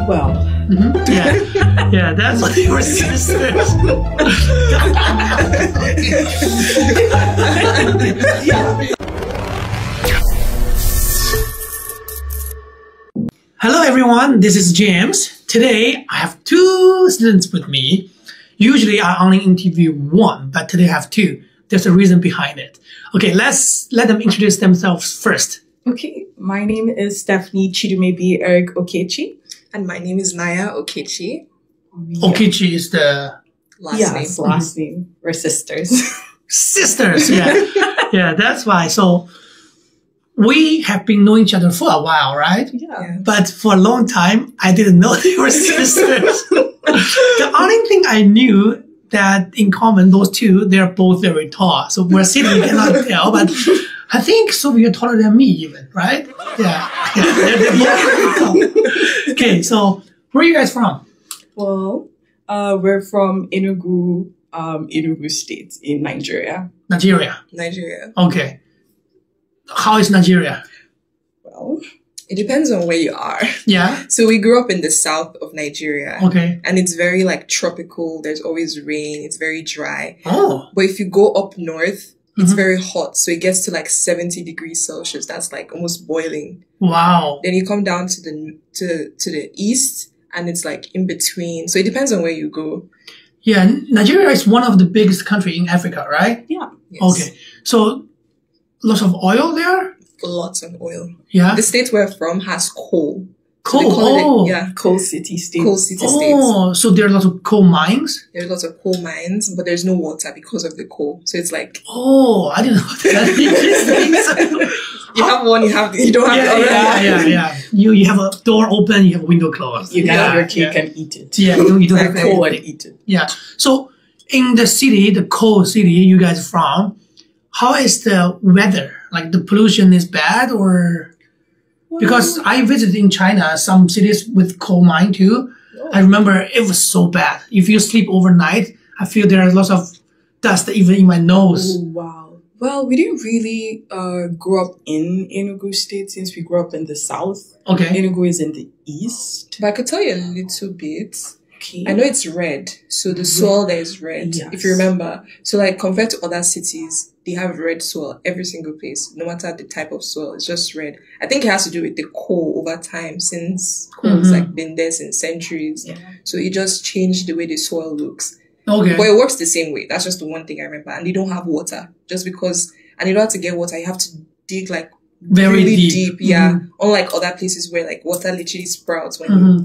Well, yeah, that's what your sisters. Hello everyone, this is James. Today I have two students with me. Usually I only interview one, but today I have two. There's a reason behind it. Okay, let's let them introduce themselves first. okay. My name is Stephanie Chidumebi Eric Okechi. And my name is Naya Okechi. Okechi is the Last name. We're sisters. sisters, yeah. Yeah, that's why. So we have been knowing each other for a while, right? Yeah. But for a long time, I didn't know they were sisters. The only thing I knew that in common, those two, they're both very tall. So we're sitting, you cannot tell, but I think Sophie is taller than me even, right? Yeah. They're both very tall. Okay, so where are you guys from? Well, we're from Enugu, Enugu State in Nigeria. Nigeria. Nigeria. Okay. How is Nigeria? Well, It depends on where you are. Yeah. So we grew up in the south of Nigeria. Okay. And it's very like tropical. There's always rain. It's very dry. Oh. But if you go up north, it's very hot. So it gets to like 70 degrees Celsius. That's like almost boiling. Wow. Then you come down to the east and it's like in between. So it depends on where you go. Yeah, Nigeria is one of the biggest country in Africa, right? yeah. Yes. Okay. So lots of oil there? Lots of oil. Yeah. The state we're from has coal. So Coal. they call Oh. it, yeah. Coal City State. Coal city states. Oh, so there are lots of coal mines? There's lots of coal mines, but there's no water because of the coal. So it's like Oh, I didn't know that. you have one, you don't have the other. Yeah. You have a door open, you have a window closed. You can have your cake yeah. and eat it. Yeah, you don't have Coal to and eat it. Yeah. So in the city, the coal city you guys from, how is the weather? Like the pollution is bad or? Because I visited in China some cities with coal mine too. I remember it was so bad. If you sleep overnight, I feel there are lots of dust even in my nose. Oh, wow. Well, we didn't really grow up in Enugu State since we grew up in the south. Okay. Enugu is in the east. But I could tell you a little bit. Okay. I know it's red, so the soil there is red, Yes. if you remember. So like compared to other cities, they have red soil every single place, no matter the type of soil, it's just red. I think it has to do with the coal over time, since coal has like been there since centuries. Yeah. So it just changed the way the soil looks. Okay. But it works the same way. That's just the one thing I remember. And they don't have water. Just because, and in order to get water, you have to dig like Very really deep. Yeah. Unlike other places where like water literally sprouts when you,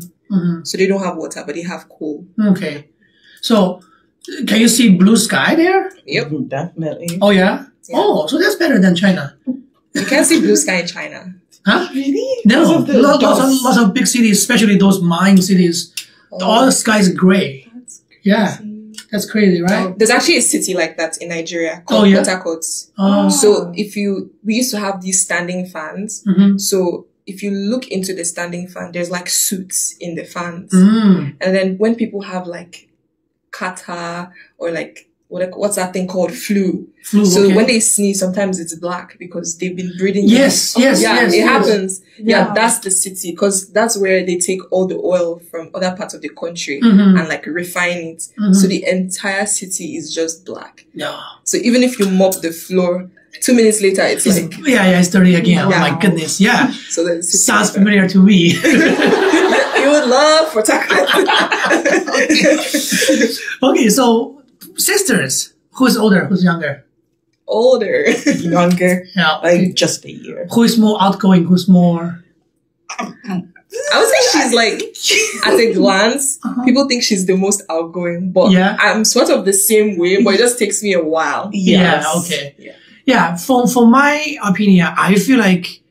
so they don't have water, but they have coal. Okay. So can you see blue sky there? Yep. Definitely. Oh yeah? Yeah. Oh, so that's better than China. You can't see blue sky in China. Huh? Really? No, Because of the lots of big cities, especially those mine cities. All the sky is gray. Yeah, that's crazy, right? There's actually a city like that in Nigeria called Port Harcourt. Oh. So we used to have these standing fans. So if you look into the standing fan, there's like suits in the fans. And then when people have like catarrh or like, what's that thing called? Flu. So when they sneeze, sometimes it's black because they've been breathing. Yes. It happens. Yeah. Yeah, that's the city because that's where they take all the oil from other parts of the country and like refine it. So the entire city is just black. Yeah. So even if you mop the floor, 2 minutes later, it's like... Yeah, it's dirty again. Oh Yeah. my goodness. Yeah. So the city Sounds familiar to me. You would love Port Harcourt. Okay, so sisters. Who's older? Who's younger? Older. Younger. Yeah. Like just a year. Who is more outgoing? Who's more? I would say she's like, at a glance, people think she's the most outgoing, but Yeah. I'm sort of the same way, but it just takes me a while. Yeah. Okay. Yeah. For my opinion, I feel like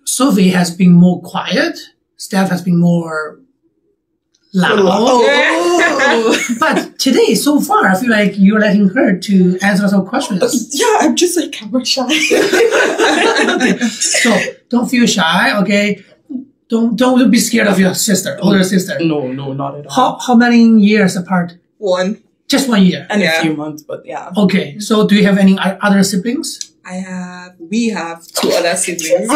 Sophie has been more quiet. Steph has been more loud. But today, so far, I feel like you're letting her to answer some questions. Yeah, I'm just like camera shy. Okay. So don't feel shy. Okay. Don't be scared of your sister, older sister. No, not at all. How many years apart? One. Just 1 year. And Yeah. a few months, but yeah. Okay. So do you have any other siblings? We have 2 other siblings.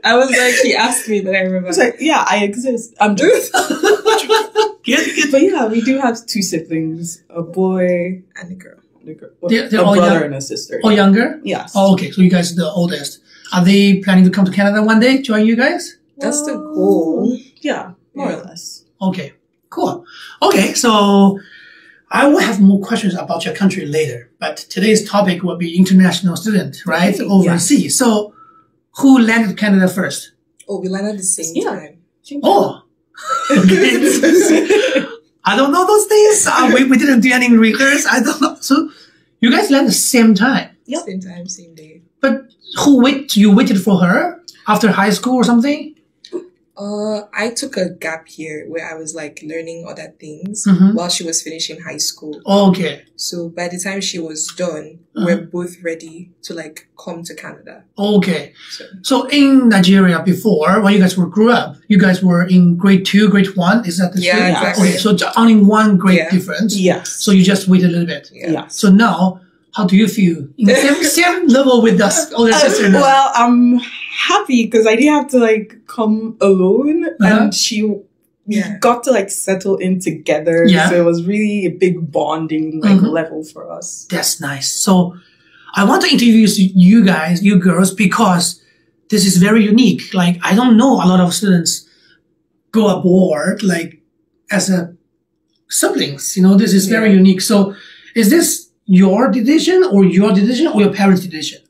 I was like, he asked me, but I remember. I was like, yeah, I exist. I'm just. But yeah, we do have 2 siblings, a boy And a girl. They're a all brother young, and a sister. all younger? Yes. Oh, okay. So you guys are the oldest. Are they planning to come to Canada one day, join you guys? That's the goal. Yeah, more or less. Okay, cool. Okay, so I will have more questions about your country later, but today's topic will be international student, right? Overseas. Yeah. So who landed Canada first? Oh, we landed at the same time. Oh, okay. I don't know those things. We didn't do any rehearsals. I don't know. So you guys landed the same time? Yep. Same time, same day. But you waited for her after high school or something? I took a gap year where I was like learning other things while she was finishing high school. Okay. So by the time she was done, we're both ready to like come to Canada. Okay. So in Nigeria before, when you guys grew up, you guys were in grade 2, grade 1. Is that the truth? Yeah, exactly. Okay. So only 1 grade difference. Yes. So you just waited a little bit. Yeah. So now, how do you feel in the same level with us older sister? Well, I'm happy because I didn't have to like come alone, and we got to like settle in together. Yeah. So it was really a big bonding like level for us. That's nice. So I want to introduce you guys, you girls, because this is very unique. Like I don't know a lot of students go abroad like as a siblings. You know, this is very unique. So is this your decision or your parents' decision?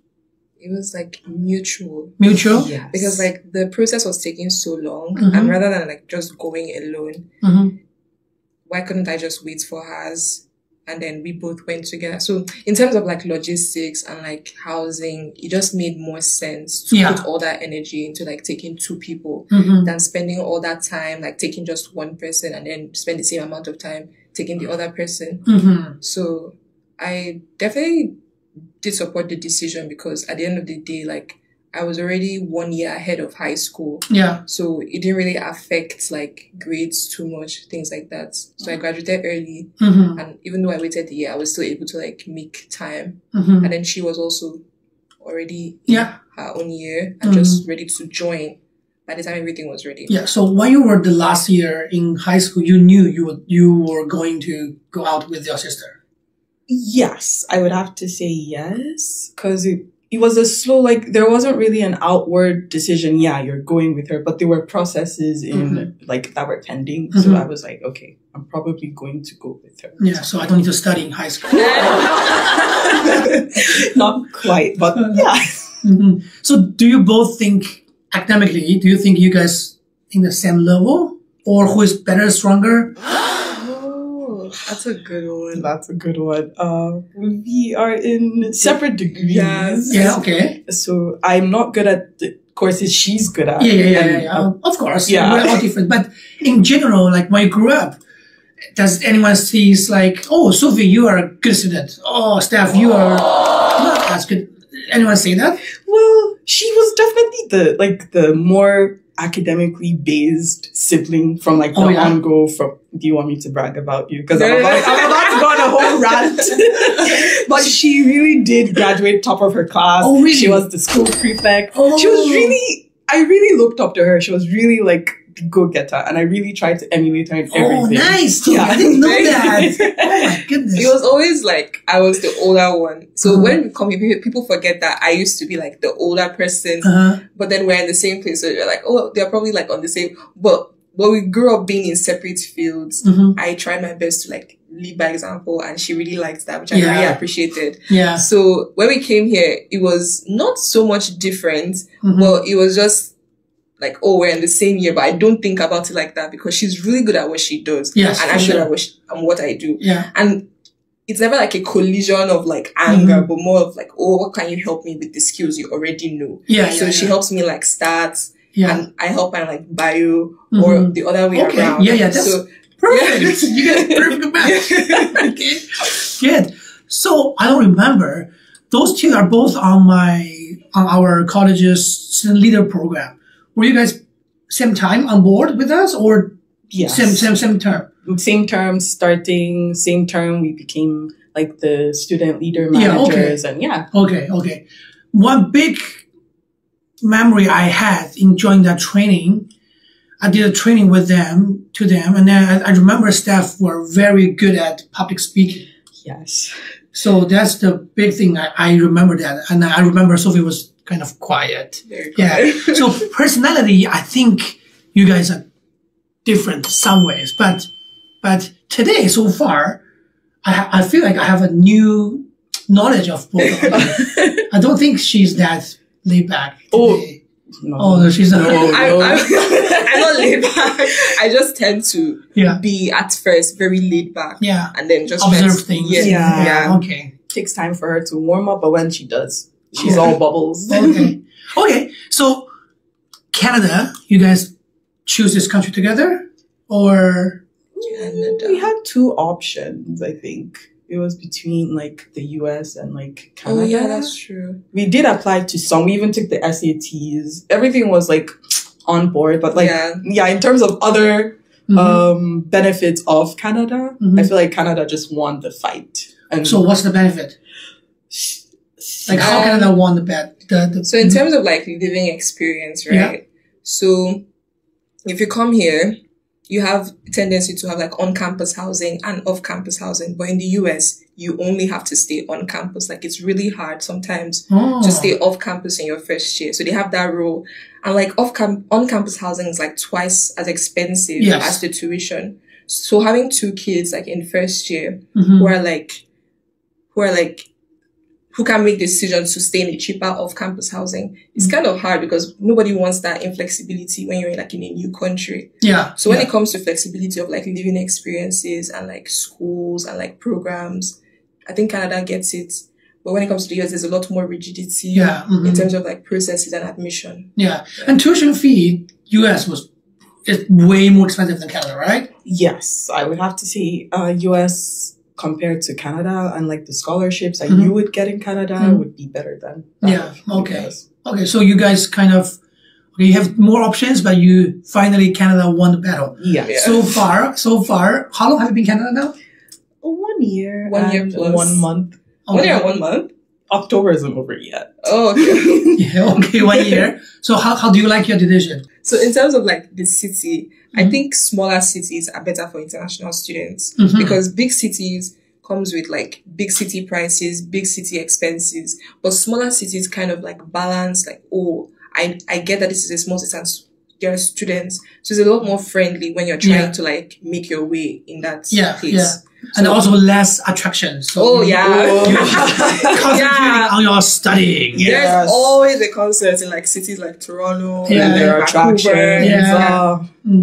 It was like mutual. Mutual? Yes. Because like the process was taking so long, and rather than like just going alone, why couldn't I just wait for hers? And then we both went together. So in terms of like logistics and like housing, it just made more sense to put all that energy into like taking 2 people than spending all that time like taking just one person and then spend the same amount of time taking the other person. So I definitely did support the decision because at the end of the day, like I was already 1 year ahead of high school. Yeah. So it didn't really affect like grades too much, things like that. So I graduated early and even though I waited a year, I was still able to like make time. And then she was also already in her own year and just ready to join by the time everything was ready. Yeah. So when you were the last year in high school, you knew you were going to go out with your sister. Yes, I would have to say yes, because it was a slow, like, there wasn't really an outward decision, yeah, you're going with her, but there were processes in, like, that were pending, so I was like, okay, I'm probably going to go with her. Yeah, so I don't need to study in high school. Not quite, but yeah. So do you both think, academically, do you think you guys in the same level? Or who is better, stronger? That's a good one. That's a good one. We are in separate degrees. Yes. Yeah, okay. So I'm not good at the courses she's good at. Yeah. Of course. Yeah. We're all different. But in general, like when you grew up, does anyone see like, oh, Sophie, you are a good student. Oh, Steph, you are not as good. Anyone say that? Well, she was definitely the more academically based sibling from like the on-go from, do you want me to brag about you? Because I'm about to go on a whole rant. But she really did graduate top of her class. Oh, really? She was the school prefect. She was really, I really looked up to her. She was really like the go-getter. And I really tried to emulate her in everything. Oh, nice. Yeah. I didn't know that. Oh my goodness. It was always like, I was the older one. So when we come here, people forget that I used to be like the older person. But then we're in the same place. So you're like, oh, they're probably like on the same, but we grew up being in separate fields. I tried my best to like lead by example, and she really liked that, which I really appreciated. Yeah. So when we came here, it was not so much different, but it was just like, oh, we're in the same year, but I don't think about it like that because she's really good at what she does. Yes, and I'm good at what I do. Yeah. And it's never like a collision of like anger, but more of like, oh, what can you help me with the skills you already know? Yeah. So she helps me like stats. Yeah. And I help her like bio or the other way around. Yeah. That's perfect. You get a perfect match. Okay. Good. So I don't remember. Those two are both on our college's student leader program. Were you guys same time on board with us or same term? Same term, starting, same term, we became like the student leader managers and Okay. One big memory I had in joining that training. I did a training with them, and then I remember staff were very good at public speaking. Yes. So that's the big thing. I remember that. And I remember Sophie was kind of quiet. Very quiet. Yeah. So personality, I think you guys are different some ways. But today, so far, I feel like I have a new knowledge of both of you. I don't think she's that laid back today. No, she's not. I'm not laid back. I just tend to be at first very laid back. Yeah. And then just observe things. Yeah. Okay. Takes time for her to warm up, but when she does, she's all bubbles. Okay. So Canada, you guys choose this country together, or? Canada. We had two options, I think. It was between like the US and like Canada. Oh yeah, that's true. We did apply to some. We even took the SATs. Everything was like on board, but like in terms of other benefits of Canada, I feel like Canada just won the fight. And so what's the benefit? Like how Canada won the bet? So in terms of like living experience, right? Yeah. So if you come here, you have a tendency to have like on-campus housing and off-campus housing. But in the US, you only have to stay on campus. Like it's really hard sometimes to stay off campus in your first year. So they have that rule. And like on-campus housing is like twice as expensive as the tuition. So having two kids like in first year who can make decisions to stay in a cheaper off-campus housing. It's kind of hard because nobody wants that inflexibility when you're like in a new country. Yeah. So when it comes to flexibility of like living experiences and like schools and like programs, I think Canada gets it. But when it comes to the US, there's a lot more rigidity in terms of like processes and admission. Yeah. And tuition fee, US is way more expensive than Canada, right? Yes. I would have to say, US compared to Canada and like the scholarships that you would get in Canada would be better than okay. Okay, so you guys kind of you have more options, but you finally Canada won the battle. Yeah. So far, how long have you been in Canada now? 1 year. 1 year plus 1 month. Okay. 1 year and 1 month? October isn't over yet. Oh, okay. 1 year. So how do you like your decision? So in terms of like the city, I think smaller cities are better for international students because big cities comes with like big city prices, big city expenses, but smaller cities kind of like balance like, I get that this is a small city and there are students. So it's a lot more friendly when you're trying to like make your way in that place. Yeah. And also less attractions. So concentrating on your studying. There's always a concert in like cities like Toronto. And there are attractions.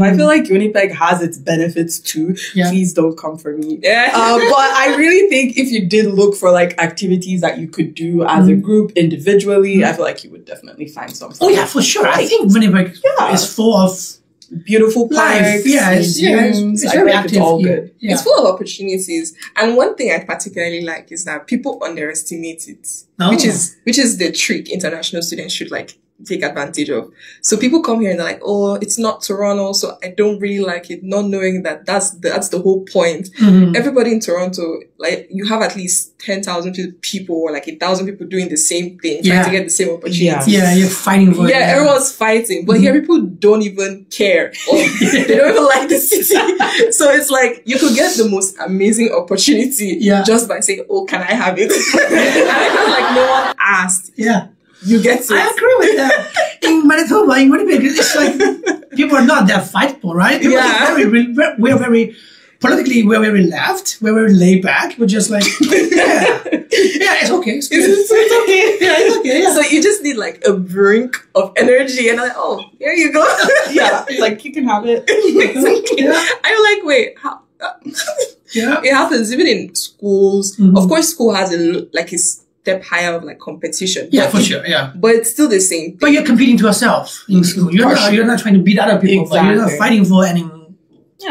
I feel like Winnipeg has its benefits too. Please don't come for me. But I really think if you did look for like activities that you could do as a group individually, I feel like you would definitely find something. Oh yeah, for sure. I think Winnipeg is full of beautiful parks, museums. It's very active. It's all good. Yeah. It's full of opportunities. And one thing I particularly like is that people underestimate it, which is the trick international students should like take advantage of. So people come here and they're like, oh, it's not Toronto, so I don't really like it, not knowing that that's the whole point. Everybody in Toronto, like you have at least 10,000 people or like 1,000 people doing the same thing, trying to get the same opportunity. Yeah, you're fighting for it. Yeah, everyone's fighting. But here people don't even care. Or they don't even like the city. So it's like you could get the most amazing opportunity just by saying, oh, can I have it? And I feel like no one asked. Yeah. You get it. I agree with that. In Manitoba, in Winnipeg, it's like people are not that fightful, right? We're very politically, we're very left. We're very laid back. We're just like, it's okay. It's okay. It's okay. Yeah. So you just need like a brink of energy, and I'm like, oh, here you go. Like you can have it. I'm like, wait, how? It happens even in schools. Of course, school has a step higher of like competition. Yeah, for sure. Yeah, but it's still the same thing. But you're competing to yourself in school. You're not trying to beat other people, but you're not fighting for any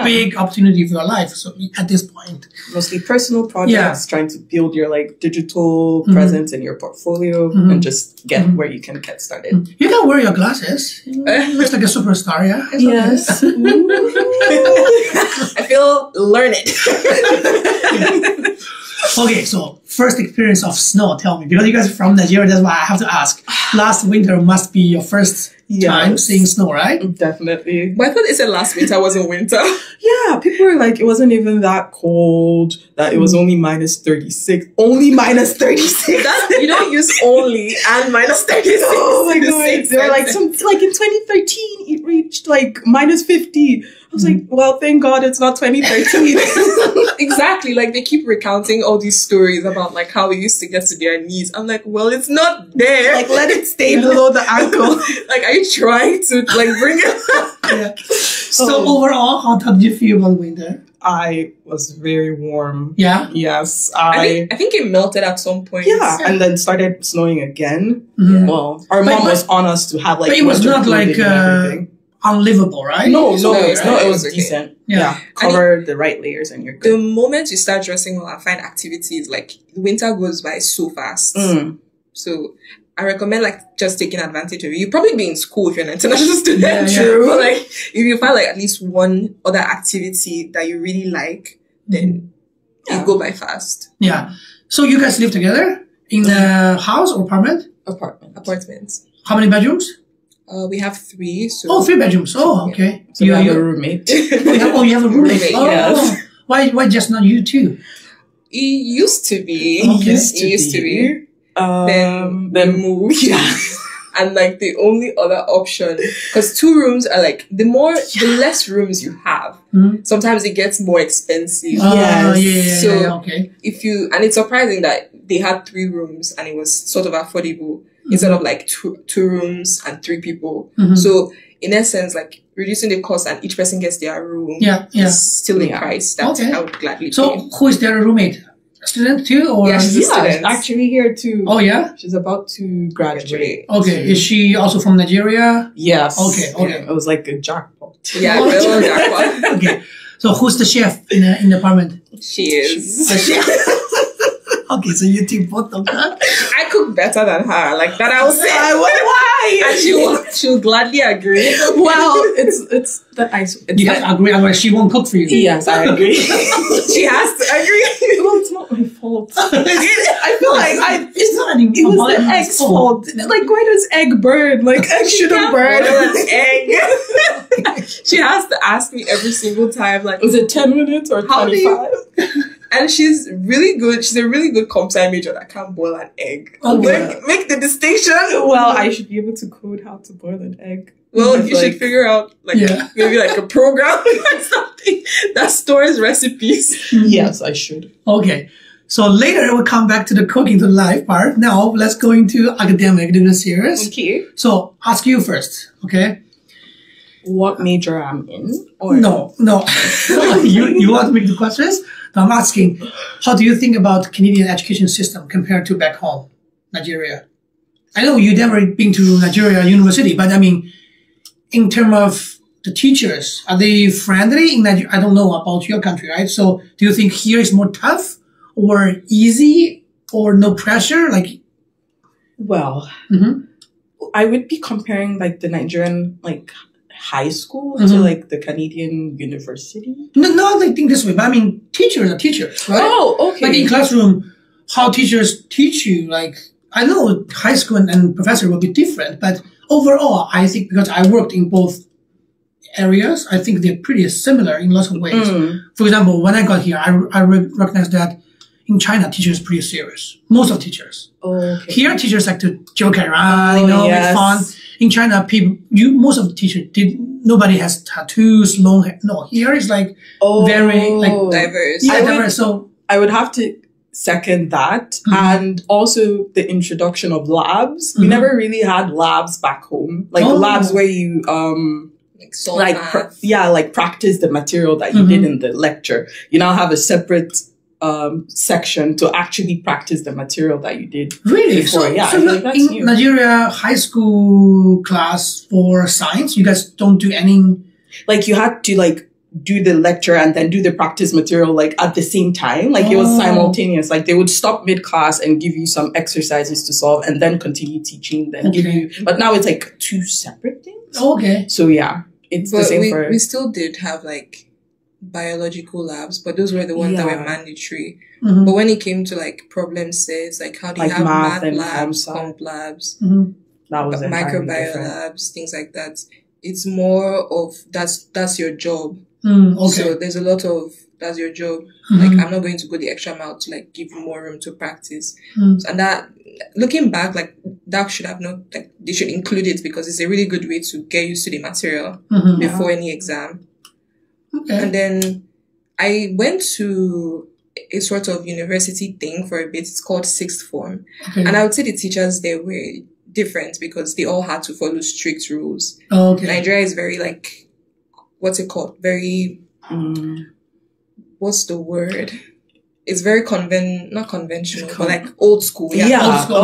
big opportunity for your life. So at this point, mostly personal projects, trying to build your like digital presence in your portfolio and just get where you can get started. You can wear your glasses. Looks like a superstar. Yeah. Yes. I feel learned. Okay, so first experience of snow, tell me. Because you guys are from Nigeria, that's why I have to ask. Last winter must be your first time seeing snow, right? Definitely. But I thought they said last winter wasn't winter. Yeah, people were like, it wasn't even that cold, that it was only minus 36. Only minus 36. You don't use only and minus 36. Oh my god. They were like, like in 2013, it reached like minus 50. I was like, well, thank God it's not 2013. Exactly. Like they keep recounting all these stories about like how we used to get to their knees. I'm like, well, it's not there. Like, let it stay below the ankle. Like, are you trying to like bring it? Yeah. So overall, how did you feel about winter? I was very warm. Yeah? Yes. I think it melted at some point. Yeah, and then started snowing again. Mm-hmm. Well, our mom was on us to have like. But it was not like unlivable, right? No, it was okay. decent. Yeah. Yeah. Cover the right layers and you're good. The moment you start dressing well and find activities, like winter goes by so fast. So I recommend like just taking advantage of it. You'll probably be in school if you're an international student. True. But like if you find like at least one other activity that you really like, then it go by fast. Yeah. So you guys live together in a house or apartment? Apartments. How many bedrooms? We have 3. So 3 bedrooms. Oh, okay. So you have a roommate. You have a roommate. Yes. Why just not you two? It used to be. Okay. It used to be. Then moved. Yeah. And like the only other option, because 2 rooms are like, the less rooms you have, sometimes it gets more expensive. Okay. And it's surprising that they had 3 rooms and it was sort of affordable instead of like two rooms and 3 people. So in essence, like reducing the cost and each person gets their room is still a price that I would gladly pay. So who is their roommate? A student too? Or? Yeah, she's a student. Actually here too. Oh yeah? She's about to graduate. Okay. Is she also from Nigeria? Yes. Okay. It was like a jackpot. Yeah, a jackpot. Okay. So who's the chef in the apartment? She is. The chef? Okay, so you two both of that? I cook better than her. Like that I will say. Why? And she'll gladly agree. Well, it's that I. You guys agree? She won't cook for you. Yes, I agree. She has to agree. Well, it's not my fault. I feel like it's not any. It was the egg's fault. Like, why does egg burn? Like, egg shouldn't burn. Egg. She has to ask me every single time. Like, is it 10 minutes or 25? And she's really good. She's a really good comp sci major that can boil an egg. Okay. Make the distinction. Well, I should be able to code how to boil an egg. Well, you should figure out maybe like a program or something that stores recipes. Yes, I should. Okay. So later we'll come back to the cooking to life part. Now let's go into academic, do the series. Okay. So ask you first, okay? What major I'm in? Or No. you want to make the questions? No, I'm asking, how do you think about Canadian education system compared to back home, Nigeria? I know you never been to Nigeria university, but I mean, in terms of the teachers, are they friendly in Nigeria? I don't know about your country, right? So do you think here is more tough or easy or no pressure? Like, well, I would be comparing like the Nigerian like high school to like the Canadian university. No, I think this way, but I mean, teachers are teachers, right? Oh, okay. Like in classroom, how teachers teach you, like, I know high school and professor will be different, but overall, I think because I worked in both areas, I think they're pretty similar in lots of ways. For example, when I got here, I recognize that in China, teachers are pretty serious. Most of teachers. Okay. Here, teachers like to joke around, make fun. In China, most of the teachers nobody has tattoos, long hair. No, here is like very like diverse. Yeah, diverse. So I would have to second that. And also the introduction of labs. We never really had labs back home. Like labs where you, practice the material that you did in the lecture. You now have a separate section to actually practice the material that you did. Really? Before. So I think that's in new. Nigeria high school class for science, you guys don't do any. Like you had to like do the lecture and then do the practice material like at the same time. Like it was simultaneous. Like they would stop mid class and give you some exercises to solve and then continue teaching. Then give you. But now it's like 2 separate things. Okay. So yeah, it's the same for. We still did have like biological labs, but those were the ones that were mandatory. Mm-hmm. But when it came to like problem sets, like how do you have math labs, comp labs, that was microbiome labs, things like that. It's more of that's your job. Okay. So there's a lot of that's your job. Like I'm not going to go the extra mile to like give you more room to practice. So, and that, looking back, like that should have not, like they should include it because it's a really good way to get used to the material before any exam. Okay. And then I went to a sort of university thing for a bit. It's called sixth form. Okay. And I would say the teachers there were different because they all had to follow strict rules. Okay. Nigeria is very like, what's it called? Very, what's the word? It's very not conventional, but like old school. Yeah. Old school.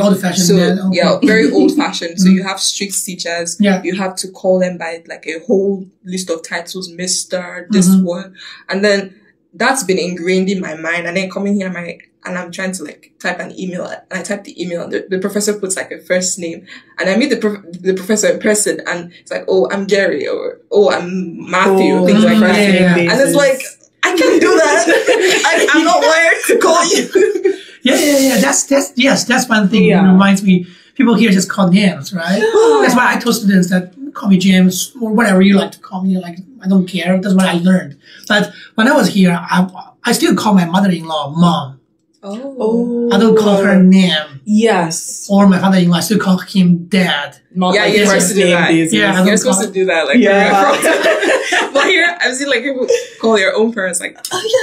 Old fashioned. So, very old fashioned. So you have strict teachers. Yeah. You have to call them by like a whole list of titles, Mr. This one. And then that's been ingrained in my mind. And then coming here, and I'm trying to like type an email. And I type the email and the professor puts like a first name. And I meet the professor in person and it's like, oh, I'm Gary, or oh, I'm Matthew, things like that. And it's like, I can't do that. I'm not wired to call you. Yeah. That's one thing. It reminds me, people here just call names, right? That's why I told students that call me James or whatever you like to call me. Like, I don't care. That's what I learned. But when I was here, I still call my mother-in-law mom. Oh. I don't call her name. Yes. Or my father-in-law, I still call him dad. Not like you're supposed to do that. Yeah, you're supposed to do that. Like, but here, I've seen like people call their own parents like,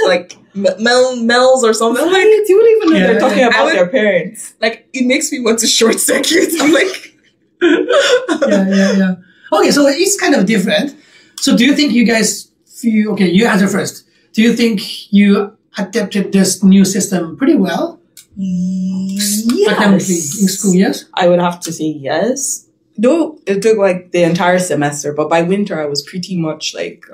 like Mel's or something. I'm like, you wouldn't even know they're talking about their parents. Like, it makes me want to short circuit. I'm like, yeah. Okay, so it's kind of different. So do you think you guys feel, okay, you answer first. Do you think you adapted this new system pretty well? Academically in school, yes? I would have to say yes. Though it took like the entire semester, but by winter I was pretty much like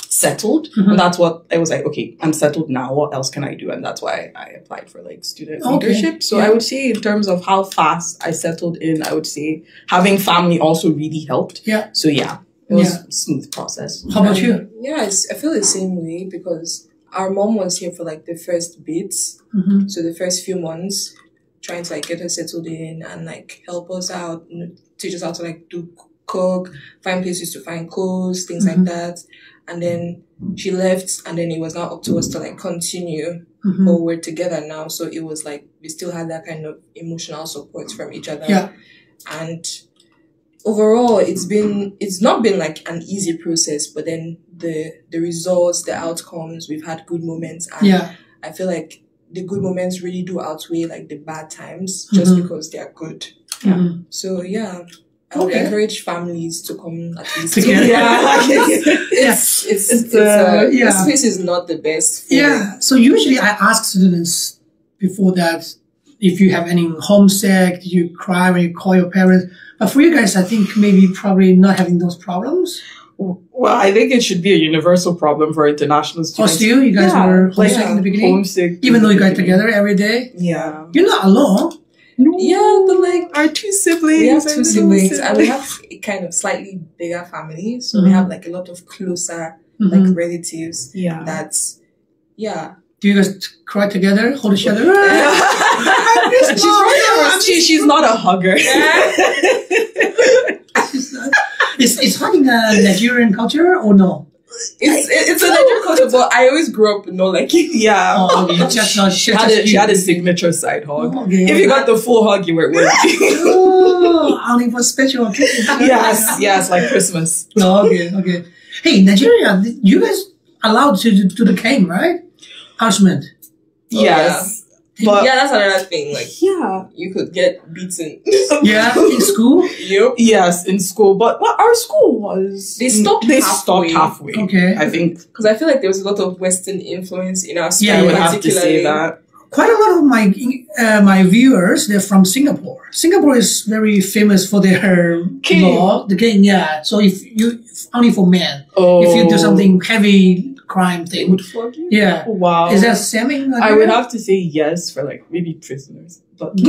settled. And that's what I was like, okay, I'm settled now. What else can I do? And that's why I applied for like student leadership. So I would say in terms of how fast I settled in, I would say having family also really helped. Yeah. So it was a smooth process. How about you? Yeah, I feel the same way because our mom was here for like the first bit. So the first few months, trying to like get her settled in and like help us out, teach us how to like cook, find places to find clothes, things like that. And then she left and then it was now up to us to like continue. But we're together now. So it was like, we still had that kind of emotional support from each other. Yeah. And overall, it's not been like an easy process, but then the results, the outcomes, we've had good moments. And I feel like the good moments really do outweigh like the bad times just because they are good. So I would encourage families to come at least together. This place is not the best. So usually I ask students before that if you have any homesick, do you cry when you call your parents? But for you guys, I think probably not having those problems. Well, I think it should be a universal problem for international students. Oh, still? You guys were homesick in the beginning? Homesick. Even though you got together every day? Yeah. You're not alone. No. Yeah, but like our two siblings. We have two siblings and we have a kind of slightly bigger family. So we have like a lot of closer like relatives. Yeah. That's Do you guys cry together, hold each other? She's not a hugger. Is hugging a Nigerian culture or no? It's a Nigerian culture, but I always grew up like it. Yeah. Oh, okay. She had a signature side hug. Okay. If you got the full hug, you were working. Only for special occasions. Yes, like Christmas. Oh, okay. Hey, Nigeria, you guys allowed to do the game, right? Punishment. Yes. But that's another thing. Like, you could get beaten. In school? Yep. Yes, in school. But our school was... They stopped halfway. Okay. I think. Because I feel like there was a lot of Western influence in our school. Yeah, you would have to say that. quite a lot of my viewers, they're from Singapore. Singapore is very famous for their law, the king. Yeah. So if only for men, if you do something heavy crime thing, would flog you? Yeah. Wow. Is that same? I would have to say yes for like maybe prisoners, but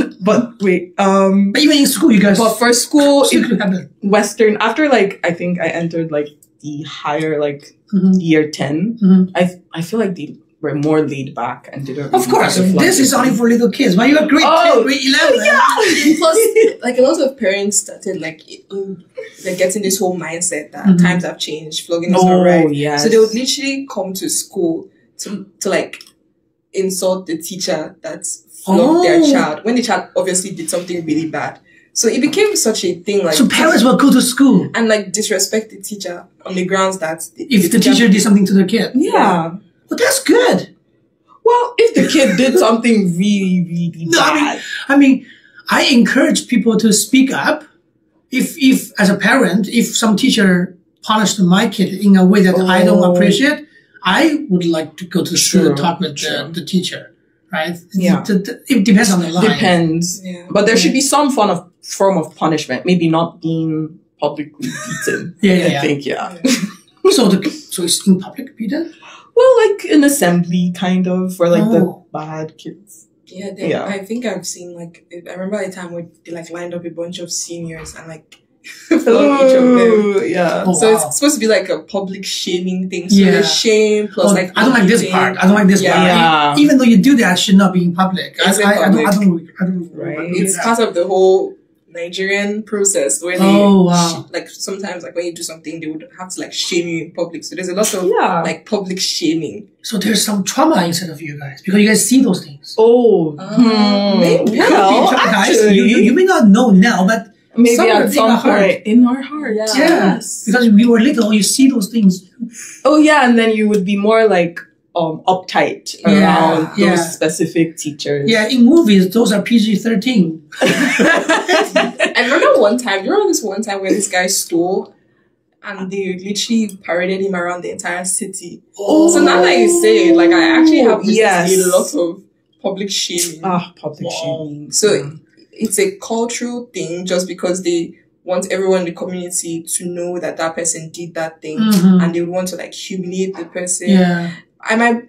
wait. But even in school, you guys. But for school, Western. After like I think I entered like the higher like year 10, I feel like they were more laid back and didn't. Of course, this is only for little kids. But you got grade 10, grade 11. Yeah. Plus, like a lot of parents started like getting this whole mindset that times have changed, flogging is not right. Yes. So they would literally come to school to like insult the teacher that flogged their child when the child obviously did something really bad. So it became such a thing. Like, so parents will go to school and like disrespect the teacher on the grounds that if the teacher did something to the kid. Yeah. But that's good. Well, if the kid did something really, really bad. I mean, I encourage people to speak up. If as a parent, if some teacher punished my kid in a way that I don't appreciate, I would like to go to school and talk with the teacher. Right? Yeah. It depends on the line. Depends. Yeah. But there should be some form of punishment. Maybe not being publicly beaten. I think, So it's in public beaten? Well, like an assembly kind of for like the bad kids. Yeah, I think I've seen like, I remember a time where they like lined up a bunch of seniors and like flogged each of them. Yeah. So it's supposed to be like a public shaming thing. So there's shame plus like. I don't like this part. I don't like this part. Yeah. Even though you do that, it should not be in public. I don't. Right. It's part of the whole Nigerian process where they like sometimes like when you do something they would have to like shame you in public. So there's a lot of like public shaming. So there's some trauma inside of you guys because you guys see those things. Maybe. Well, actually, you may not know now, but maybe at some point in our heart. Yes. Because we were little, you see those things. Oh yeah, and then you would be more like uptight around those specific teachers. Yeah, in movies, those are PG-13. I remember one time, you remember this one time where this guy stole and they literally paraded him around the entire city. So now that you say it, like I actually have a lot of public shaming. Public shaming. So it's a cultural thing just because they want everyone in the community to know that that person did that thing and they would want to like humiliate the person. Yeah. My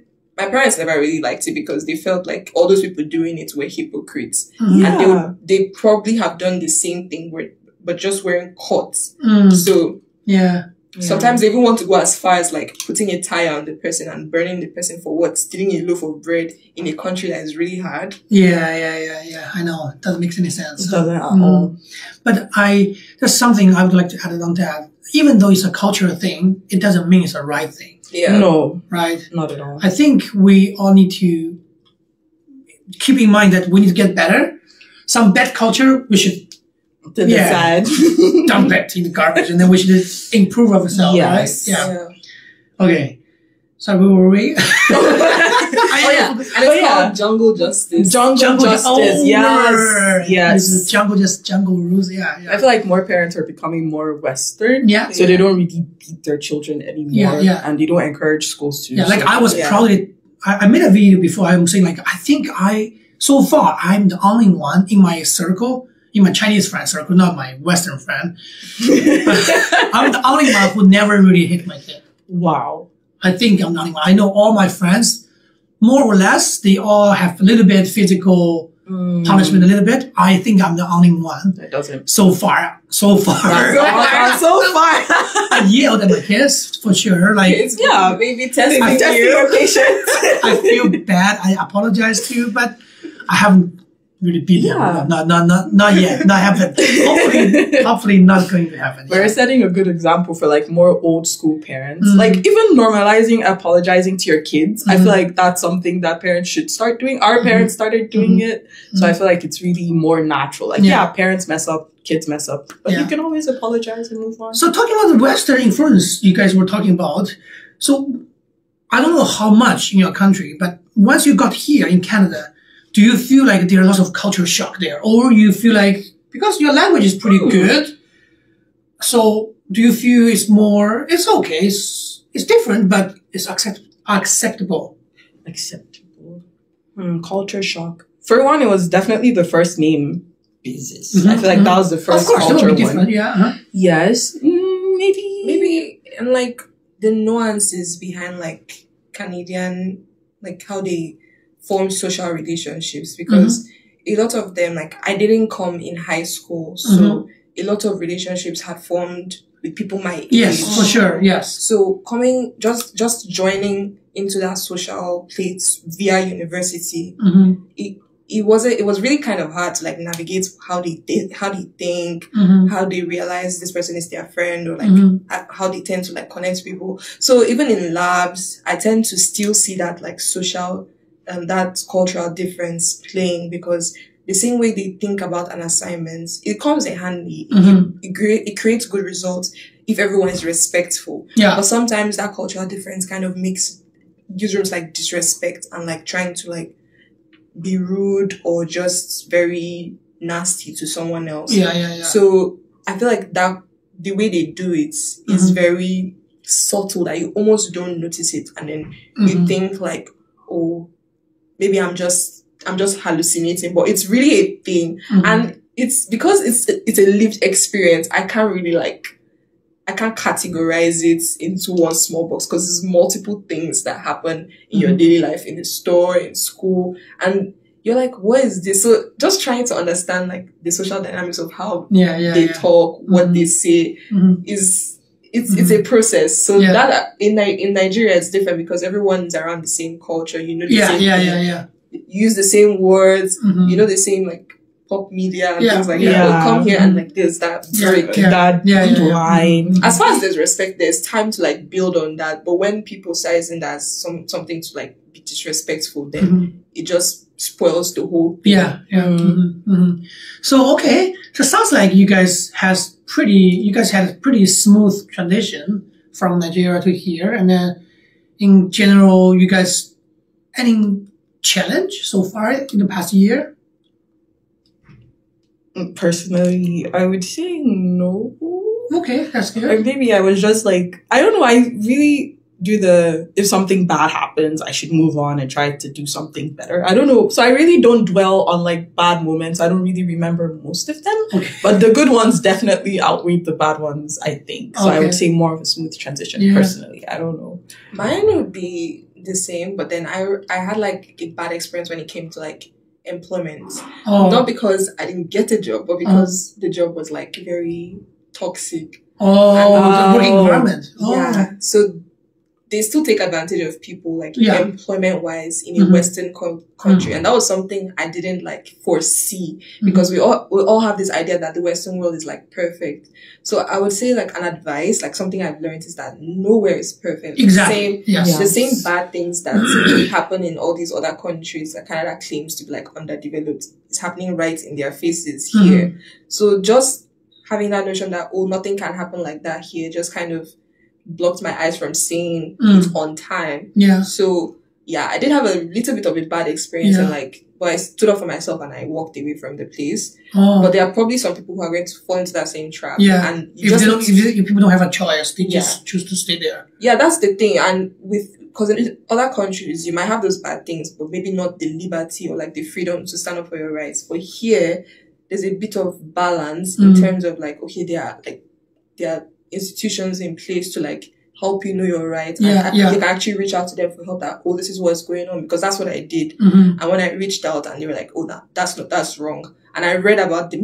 parents never really liked it because they felt like all those people doing it were hypocrites. And they probably have done the same thing but just wearing coats. So sometimes they even want to go as far as like putting a tire on the person and burning the person for what? Stealing a loaf of bread in a country that is really hard. Yeah. I know. It doesn't make any sense. It doesn't at all. But there's something I would like to add on to that. Even though it's a cultural thing, it doesn't mean it's a right thing. Yeah. No. Right? Not at all. I think we all need to keep in mind that we need to get better. Some bad culture, we should decide. Dump it in the garbage and then we should improve ourselves, yes. Right? Yeah. Okay. So where were we? And it's called Jungle Justice. Jungle Justice, yes. This is jungle rules, I feel like more parents are becoming more Western. So they don't really beat their children anymore. And they don't encourage schools to. Like I was proudly, I made a video before, I'm saying like, I think so far, I'm the only one in my circle, in my Chinese friend circle, not my Western friend. I'm the only one who never really hit my kid. Wow. I think I'm the only one. I know all my friends, more or less, they all have a little bit physical punishment, a little bit. I think I'm the only one. That doesn't. So far. I yelled at my kids, for sure. Like, maybe testing your patience. I feel bad. I apologize to you, but I haven't really beat them. Not yet. Not happen. Hopefully not going to happen. We're setting a good example for like more old school parents. Like even normalizing apologizing to your kids. I feel like that's something that parents should start doing. Our parents started doing it. So I feel like it's really more natural. Like parents mess up, kids mess up. But you can always apologize and move on. So talking about the Western influence you guys were talking about. So I don't know how much in your country, but once you got here in Canada, do you feel like there are lots of culture shock there? Or you feel like, because your language is pretty good, so do you feel it's okay, it's different, but it's acceptable? Acceptable. Culture shock. For one, it was definitely the first name basis. I feel like that was the first culture one. Yeah. Yes. Maybe. And like the nuances behind like Canadian, like how they form social relationships, because a lot of them, like I didn't come in high school, so a lot of relationships had formed with people my age. Yes, for sure. Yes. So coming, just joining into that social place via university, it was really kind of hard to like navigate how they think, how they realize this person is their friend, or like how they tend to like connect people. So even in labs, I tend to still see that like social, that cultural difference playing, because the same way they think about an assignment, it comes in handy. It creates good results if everyone is respectful. Yeah. But sometimes that cultural difference kind of makes users like disrespect and like trying to like be rude or just very nasty to someone else. Yeah. So I feel like that the way they do it is very subtle that you almost don't notice it, and then you think like, oh, maybe I'm just hallucinating, but it's really a thing. And it's because it's a lived experience. I can't categorize it into one small box, because there's multiple things that happen in your daily life, in the store, in school, and you're like, what is this? So just trying to understand like the social dynamics of how they talk, what they say it's a process. So that in Nigeria it's different, because everyone's around the same culture, you know, the same thing. Use the same words, you know, the same like pop media and things like that. We'll come here and like this, that, line. As far as there's respect, there's time to like build on that. But when people size in that as something to like be disrespectful, then it just spoils the whole thing. So okay, so it sounds like you guys had a pretty smooth transition from Nigeria to here, and then in general, you guys any challenge so far in the past year? Personally, I would say no. Okay, that's good. Or maybe I was just like, I don't know, I really do if something bad happens, I should move on and try to do something better. I don't know. So I really don't dwell on like bad moments. I don't really remember most of them. Okay. But the good ones definitely outweigh the bad ones, I think. So I would say more of a smooth transition personally. I don't know. Mine would be the same, but then I had like a bad experience when it came to like employment. Not because I didn't get a job, but because the job was like very toxic. The working environment. Yeah. So they still take advantage of people like employment wise in a Western country. And that was something I didn't like foresee, because we all have this idea that the Western world is like perfect. So I would say like an advice, like something I've learned is that nowhere is perfect. Exactly. The same bad things that happen in all these other countries that Canada claims to be like underdeveloped is happening right in their faces here. So just having that notion that, oh, nothing can happen like that here, just kind of blocked my eyes from seeing it on time. So I did have a little bit of a bad experience, and like, but I stood up for myself and I walked away from the place. But there are probably some people who are going to fall into that same trap. And if people don't have a choice, they just choose to stay there. Yeah, that's the thing. And because in other countries, you might have those bad things, but maybe not the liberty or like the freedom to stand up for your rights. But here, there's a bit of balance in terms of like, okay, there are institutions in place to like help you know your rights. You can actually reach out to them for help, that, oh, this is what's going on, because that's what I did. And when I reached out and they were like, oh, that's wrong. And I read about the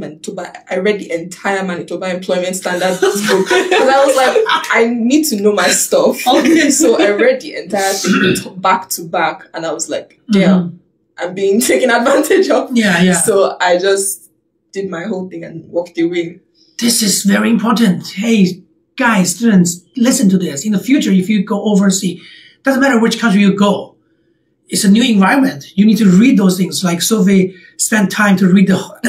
entire Manitoba Employment Standards book, because I was like, I need to know my stuff. So I read the entire thing back to back, and I was like, damn, I'm being taken advantage of. So I just did my whole thing and walked away. This is very important. Hey, guys, students, listen to this. In the future, if you go overseas, doesn't matter which country you go, it's a new environment. You need to read those things. Like Sophie spent time to read but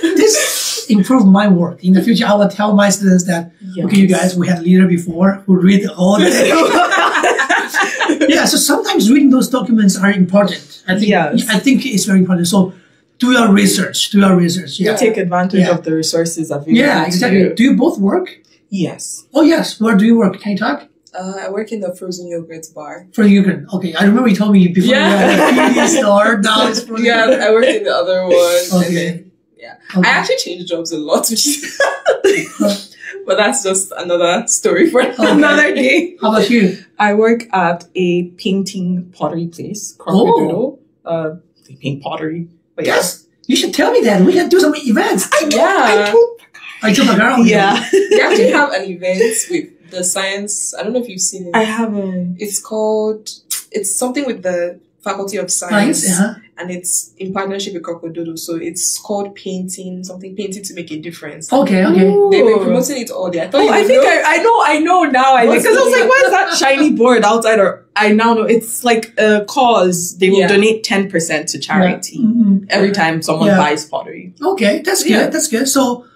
this improved my work. In the future, I will tell my students that, okay, you guys, we had a leader before who read all the so sometimes reading those documents are important. I think it's very important. So do your research. You take advantage of the resources available. Yeah, exactly. Do you both work? Yes. Oh, yes. Where do you work? Can you talk? I work in the frozen yogurt bar. Frozen yogurt. Okay, I remember you told me before you had a PD store. Now it's frozen yogurt. I worked in the other one. Okay. And then, I actually changed jobs a lot, which is but that's just another story for another day. How about you? I work at a painting pottery place, Crocodile. They paint pottery. But yes, you should tell me that. We can do some events. I told my girl. Yeah. They actually have an event with the science. I don't know if you've seen it. I haven't. It's something with the Faculty of Science. And it's in partnership with Crocodile. So it's called painting to make a difference. Okay. They've been promoting it all day. I know now. Because I was like, why is that shiny board outside? Or I now know it's like a cause. They will donate 10% to charity every time someone buys pottery. Okay, that's good. That's good. So,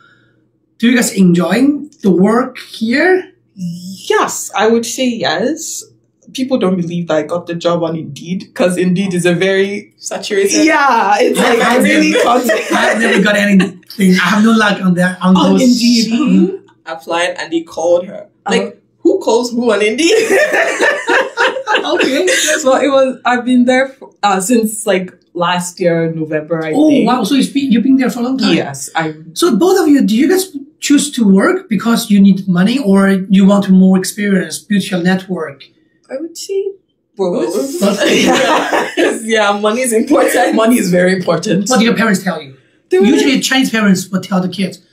do you guys enjoying the work here? Yes, I would say yes. People don't believe that I got the job on Indeed because Indeed is a very saturated. Yeah, it's like really content. I've never got anything. I have no luck on that. On those. Indeed. Applied and they called her. Who calls who on Indeed? Okay. So I've been there since like last year, November, I think. Oh, wow. So you've been there for a long time? Yes. So both of you, do you guys choose to work because you need money or you want more experience, build your network? I would say both. Yeah, money is important. Money is very important. What do your parents tell you? Usually Chinese parents would tell the kids,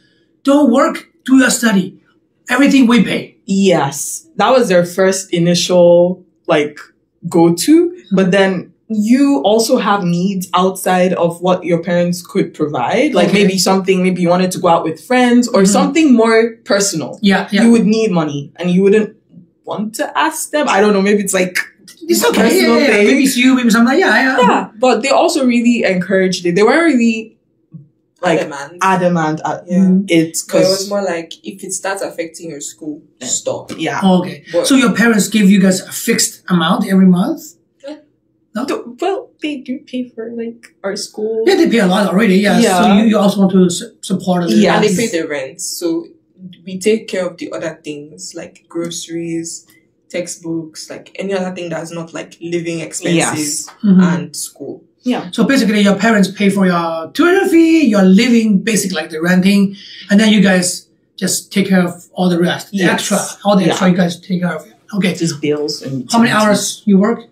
don't work, do your study. Everything we pay. Yes. That was their first initial go-to. But then you also have needs outside of what your parents could provide. Maybe you wanted to go out with friends or something more personal. Yeah. You would need money and you wouldn't want to ask them. I don't know. Maybe it's it's okay. Personal thing. Maybe it's you. Maybe something. Yeah. But they also really encouraged it. They weren't really adamant at it. But it was more like if it starts affecting your school, stop. Yeah. Oh, okay. But, so your parents give you guys a fixed amount every month? No? Well, they do pay for our school. Yeah, they pay a lot already. Yeah. So you also want to support it. Yeah, and they pay the rent. So we take care of the other things like groceries, textbooks, any other thing that's not living expenses and school. Yeah. So basically your parents pay for your tuition fee, your living, basically the renting, and then you guys just take care of all the rest. The extra you guys take care of it. Okay. Just bills and how many hours you work?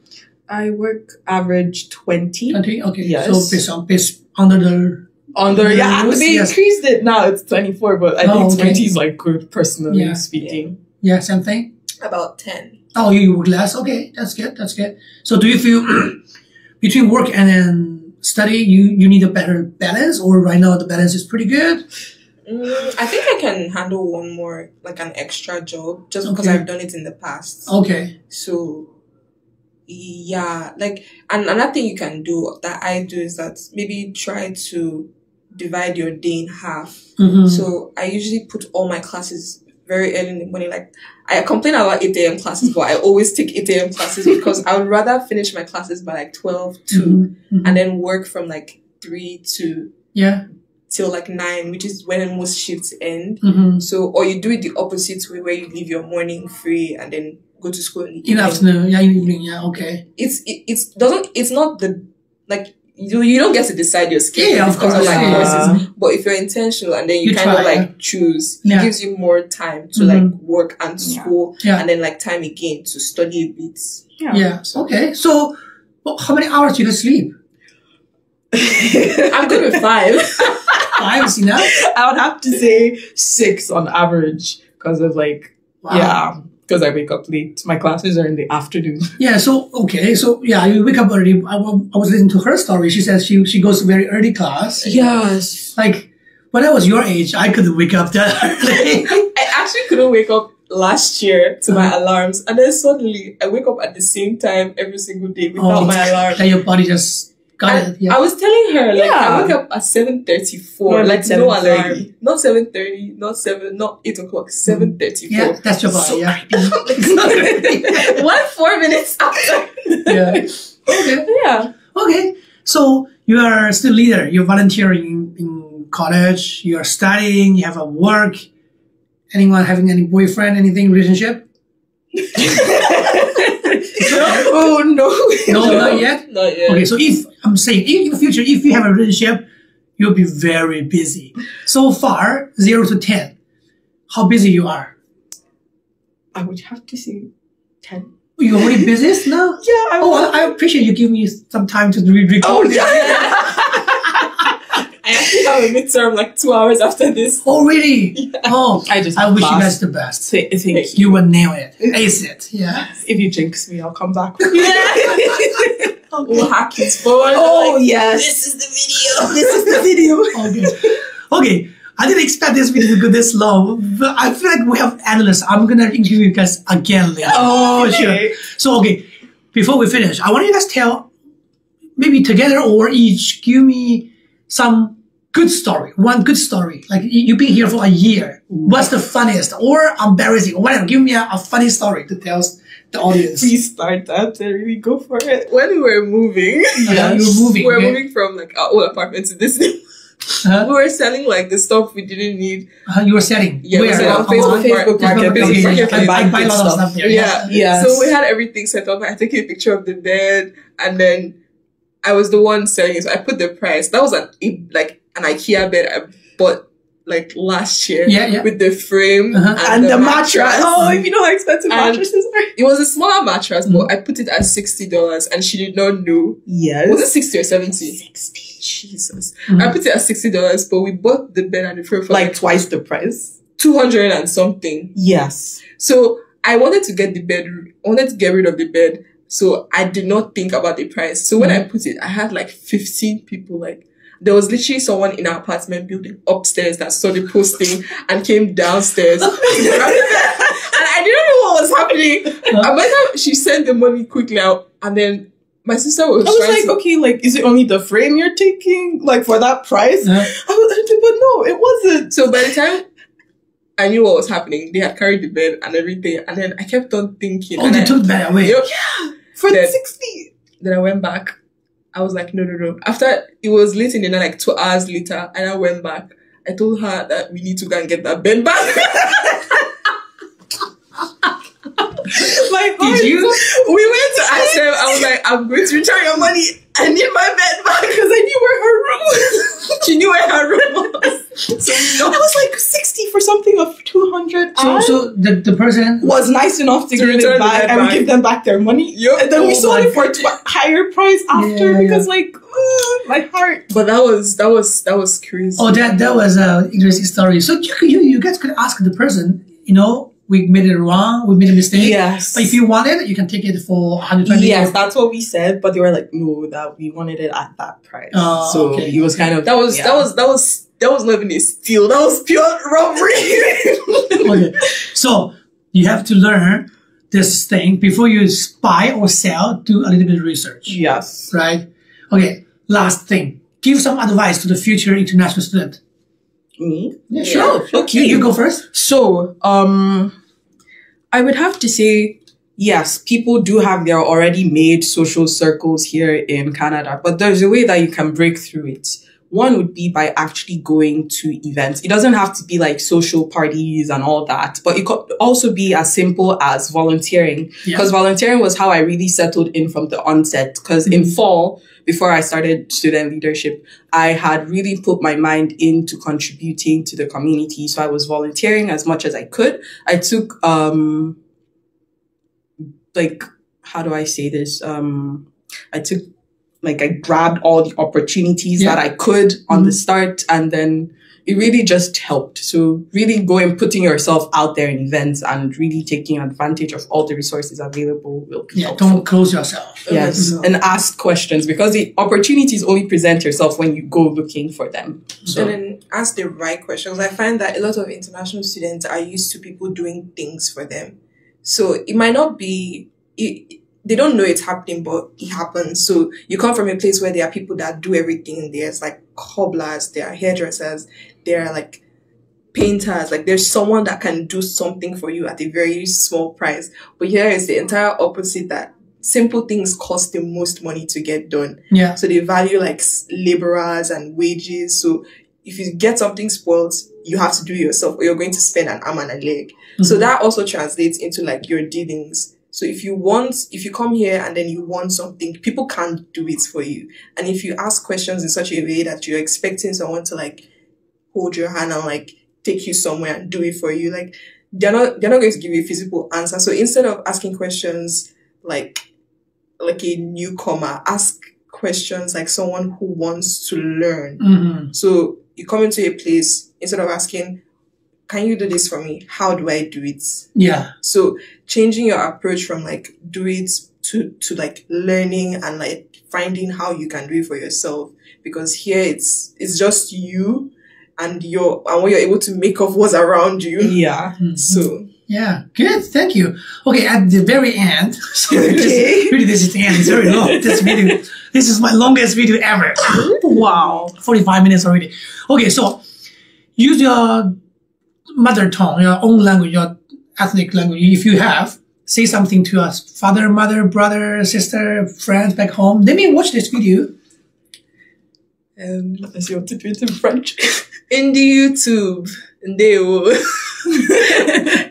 I work average 20. 20? Okay. Yes. So based under the they increased it now. It's 24, but I think 20 is good, personally speaking. Yeah, same thing? About 10. Oh, you work less? Okay, that's good. So do you feel between work and then study, you need a better balance, or right now the balance is pretty good? I think I can handle one more, an extra job, just because I've done it in the past. Okay. So, yeah, and another thing you can do that I do is that maybe try to divide your day in half. So I usually put all my classes very early in the morning. I complain about 8 a.m. classes, but I always take 8 a.m. classes because I would rather finish my classes by 12 to and then work from 3 to till 9, which is when most shifts end. So, or you do it the opposite way where you leave your morning free and then go to school in the afternoon. In the evening. Okay. It's not the you don't get to decide your schedule. Yeah, of course. Courses. But if you're intentional and then you kind of choose, it gives you more time to work and school and then time again to study a bit. Yeah. Okay. So how many hours do you sleep? I'm good with 5. 5 is enough? I would have to say 6 on average because of because I wake up late. My classes are in the afternoon. Yeah, so, okay. So, you wake up early. I was listening to her story. She says she goes to very early class. Yes. When I was your age, I couldn't wake up that early. I actually couldn't wake up last year to my alarms. And then suddenly, I wake up at the same time every single day without my alarm. And your body just got it. Yeah. I was telling her, I wake up at 7:34. No alarm. Not 7:30, not 7, not 8 o'clock, 7:34. Yeah, that's your body, 4 minutes after. Yeah. Okay. Yeah. Okay. So you are still leader. You're volunteering in college. You are studying. You have a work. Anyone having any boyfriend, anything, relationship? Oh no. No, not yet? Not yet. Okay, so if I'm saying in the future, if you have a relationship, you'll be very busy. So far, 0 to 10, how busy you are? I would have to say 10. You're already busy now? Yeah. I appreciate you giving me some time to record. Oh, yeah. I actually have a midterm like 2 hours after this. Oh, really? Yeah. Oh, I wish you guys the best. Thank you. You will nail it. Ace it. Yeah. If you jinx me, I'll come back. We'll hack his phone. Oh, yes. This is the video. This is the video. Okay. I didn't expect this video to go this long, but I feel like we have analysts. I'm going to interview you guys again later. Oh, sure. So, before we finish, I want you guys to tell, maybe together or each, give me some good story. One good story. Like, you've been here for a year. What's the funniest or embarrassing or whatever? Give me a funny story to tell the audience. Please start that and really go for it. When we were moving, You were moving. we were moving from like our old apartment to this new. We were selling like the stuff we didn't need. You were selling? Yeah, we were Where? selling on Facebook Marketplace. I buy a lot of stuff there. Yeah. Yes. So we had everything set up. I took a picture of the bed, and then I was the one selling it. So I put the price. That was an IKEA bed I bought like last year. Yeah. With the frame And the mattress. Oh, if you know how expensive mattresses are. It was a smaller mattress, but I put it at $60, and she did not know. Yes. Was it 60 or 70? 60. Jesus. I put it at $60, but we bought the bed and the frame for Like twice the price. 200 and something. Yes. So I wanted to get rid of the bed. So I did not think about the price. So when I put it, I had like 15 people. Like, there was literally someone in our apartment building upstairs that saw the posting and came downstairs. And I didn't know what was happening. And by the time she sent the money quickly out, and then my sister was okay, like, is it only the frame you're taking? Like, for that price? Yeah. But no, it wasn't. So by the time I knew what was happening, they had carried the bed and everything. And then I kept on thinking. Oh, they took the bed away. Yep. Yeah. For the 60. Then I went back. I was like, no. After it was late in the night, like 2 hours later, and I went back. I told her that we need to go and get that bed back. Did you? We went to ask them. I was like, I'm going to return your money. I need my bed back because I knew where her room was. She knew where her room was. So I was like 60 for something of 200. So the person was nice enough to give return it back and give them back their money. Yep. And then we sold it for a higher price after because like my heart. But that was crazy. Oh, that was an interesting story. So you guys could ask the person, we made it wrong, we made a mistake. Yes. But if you want it, you can take it for 120. Yes, that's what we said. But they were like, no, that we wanted it at that price. So okay. It was kind of that was not even a steal. That was pure robbery. Okay. So you have to learn this thing before you buy or sell. Do a little bit of research. Yes. Right. Okay. Last thing. Give some advice to the future international student. Me? Yeah, sure. Okay. You go first. So, I would have to say, yes, people do have their already made social circles here in Canada, but there's a way that you can break through it. One would be by actually going to events. It doesn't have to be like social parties and all that, but it could also be as simple as volunteering. Because volunteering was how I really settled in from the onset. Because in fall, before I started student leadership, I had really put my mind into contributing to the community. So I was volunteering as much as I could. I took, how do I say this? I grabbed all the opportunities that I could on the start, and then it really just helped. So really putting yourself out there in events and really taking advantage of all the resources available will be helpful. Don't close yourself. Yes, and ask questions, because the opportunities only present yourself when you go looking for them. So. And then ask the right questions. I find that a lot of international students are used to people doing things for them. So it might not be... they don't know it's happening, but it happens. So you come from a place where there are people that do everything. There's like cobblers, there are hairdressers, there are like painters. Like there's someone that can do something for you at a very small price. But here is the entire opposite, that simple things cost the most money to get done. Yeah. So they value like laborers and wages. So if you get something spoiled, you have to do it yourself, or you're going to spend an arm and a leg. So that also translates into like your dealings. So if you come here and then you want something, people can't do it for you. And if you ask questions in such a way that you're expecting someone to like hold your hand and like take you somewhere and do it for you, like they're not going to give you a physical answer. So instead of asking questions like a newcomer, ask questions like someone who wants to learn. So you come into a place, instead of asking, can you do this for me? How do I do it? Yeah. So changing your approach from like do it to like learning and like finding how you can do it for yourself. Because here it's just you and what you're able to make of what's around you. Yeah. So yeah, good. Thank you. Okay, at the very end. So Okay. this is the end. It's very long. This video. This is my longest video ever. Wow. 45 minutes already. Okay, so use your mother tongue, your own language, your ethnic language. If you have, say something to us. Father, mother, brother, sister, friends back home. Let me watch this video. Unless you want to do it in French. In the YouTube,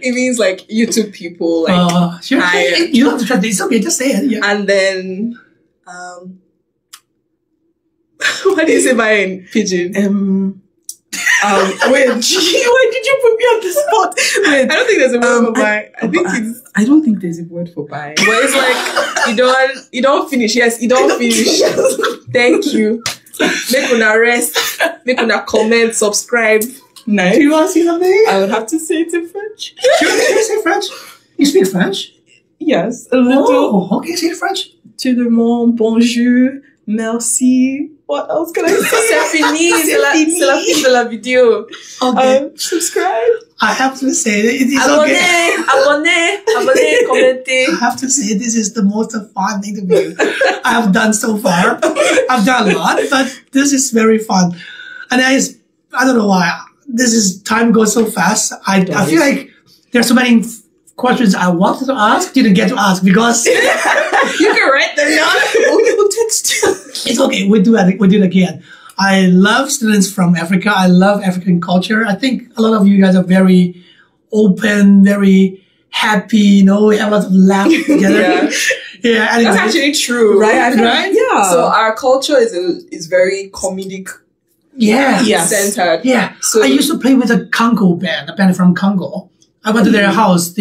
it means like YouTube people. Like, Sure. You don't have to try this. It's okay, just say it. Yeah. And then, what do you say by pidgin? Wait, why did you put me on the spot? Wait, I don't think there's a word for buy. I don't think there's a word for buy. But it's like you don't finish. Yes, you don't finish. Thank you. Make una rest. Make una comment, subscribe. Nice. Do you want to say something? I would have to say it in French. Sure, can you say French? You speak French? Yes, a little. Oh, okay, say French. Tout le monde, bonjour, merci. What else can I say? C'est fini. C'est la fin de la vidéo. Okay. Subscribe. I have to say it is okay. Abonnez, commentez. I have to say this is the most fun thing to do I have done so far. I've done a lot, but this is very fun. And I don't know why. Time goes so fast. I feel like there's so many questions I wanted to ask, didn't get to ask because you can write them down. We'll text. It's okay. We do it again. I love students from Africa. I love African culture. I think a lot of you guys are very open, very happy. You know, we have a lot of laugh together. Yeah. Anyway. That's actually true, Right? Yeah. So our culture is very comedic. Yeah. Centered. Yeah. So I used to play with a Congo band, a band from Congo. I went to their house.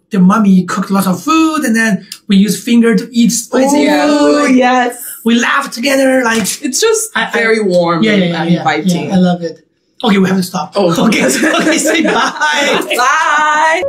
The mommy cooked lots of food, and then we used finger to eat spicy food. Yes. We laughed together. Like It's just very warm and inviting. Yeah, I love it. Okay, we have to stop. Oh, okay, say bye. Bye.